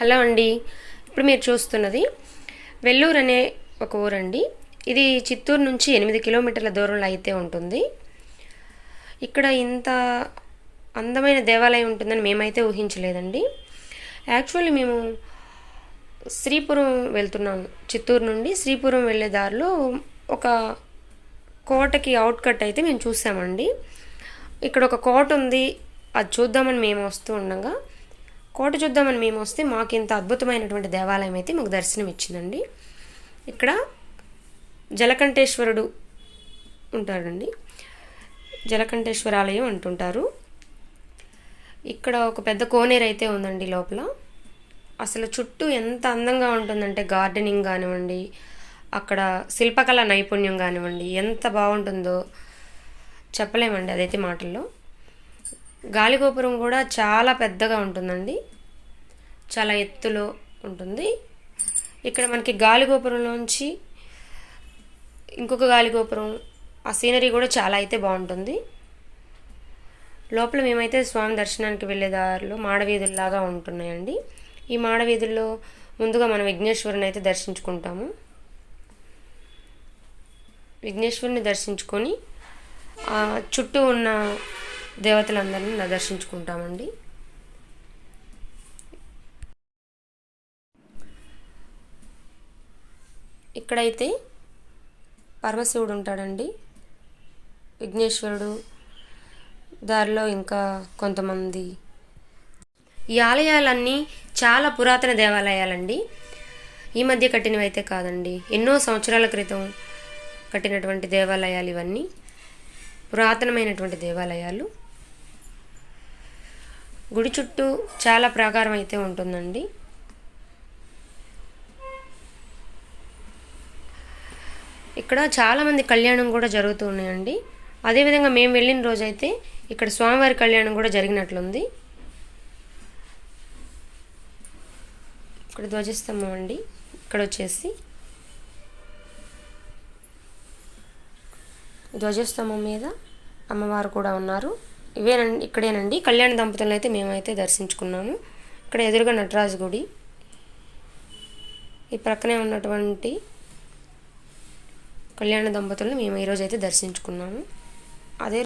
Hello అండి. ఇప్పుడు మీరు చూస్తున్నది వెల్లూరు అనే ఒక ఊరండి. ఇది చిత్తూరు నుంచి 8 కిలోమీటర్ల దూరంలో అయితే ఉంటుంది. ఇక్కడ ఇంత అందమైన దేవాలయం ఉంటుందని మేమైతే ఊహించలేదండి. యాక్చువల్లీ మేము శ్రీపురం వెళ్తున్నాము. చిత్తూరు నుండి శ్రీపురం వెళ్ళే దారిలో ఒక కోటకి అవుట్కట్ అయితే మేము చూసామండి. ఇక్కడ ఒక కోట ఉంది, అది చూద్దామని మేము వస్తూ ఉండగా కోట చూద్దామని మేము వస్తే మాకు ఇంత అద్భుతమైనటువంటి దేవాలయం అయితే మాకు దర్శనం ఇచ్చిందండి. ఇక్కడ జలకంఠేశ్వరుడు ఉంటాడండి. జలకంఠేశ్వర ఆలయం అంటుంటారు. ఇక్కడ ఒక పెద్ద కోనేరు అయితే ఉందండి లోపల. అసలు చుట్టూ ఎంత అందంగా ఉంటుందంటే గార్డెనింగ్ కానివ్వండి, అక్కడ శిల్పకళ నైపుణ్యం కానివ్వండి, ఎంత బాగుంటుందో చెప్పలేమండి అదైతే మాటల్లో. గాలిగోపురం కూడా చాలా పెద్దగా ఉంటుందండి, చాలా ఎత్తులో ఉంటుంది. ఇక్కడ మనకి గాలిగోపురంలోంచి ఇంకొక గాలిగోపురం, ఆ సీనరీ కూడా చాలా అయితే బాగుంటుంది. లోపల మేమైతే స్వామి దర్శనానికి వెళ్ళే దారిలో మాడవీధుల్లాగా ఉంటున్నాయండి. ఈ మాడవీధుల్లో ముందుగా మనం విఘ్నేశ్వరుని అయితే దర్శించుకుంటాము. విఘ్నేశ్వరుని దర్శించుకొని చుట్టూ ఉన్న దేవతలందరినీ దర్శించుకుంటామండి. ఇక్కడైతే పరమశివుడు ఉంటాడండి, విఘ్నేశ్వరుడు, దారిలో ఇంకా కొంతమంది. ఈ ఆలయాలన్నీ చాలా పురాతన దేవాలయాలండి. ఈ మధ్య కట్టినవి అయితే కాదండి, ఎన్నో సంవత్సరాల క్రితం కట్టినటువంటి దేవాలయాలు ఇవన్నీ. పురాతనమైనటువంటి దేవాలయాలు. గుడి చుట్టూ చాలా ప్రాకారం అయితే ఉంటుందండి. ఇక్కడ చాలామంది కళ్యాణం కూడా జరుగుతూ ఉన్నాయండి. అదేవిధంగా మేము వెళ్ళిన రోజైతే ఇక్కడ స్వామివారి కళ్యాణం కూడా జరిగినట్లుంది. ఇక్కడ ధ్వజస్తంభం అండి. ఇక్కడ వచ్చేసి ధ్వజస్తంభం మీద అమ్మవారు కూడా ఉన్నారు. ఇవేనండి, ఇక్కడేనండి కళ్యాణ దంపతులను అయితే మేమైతే దర్శించుకున్నాము. ఇక్కడ ఎదురుగా నటరాజు గుడి, ఈ ప్రక్కనే ఉన్నటువంటి కళ్యాణ దంపతులను మేము ఈరోజు అయితే దర్శించుకున్నాము. అదే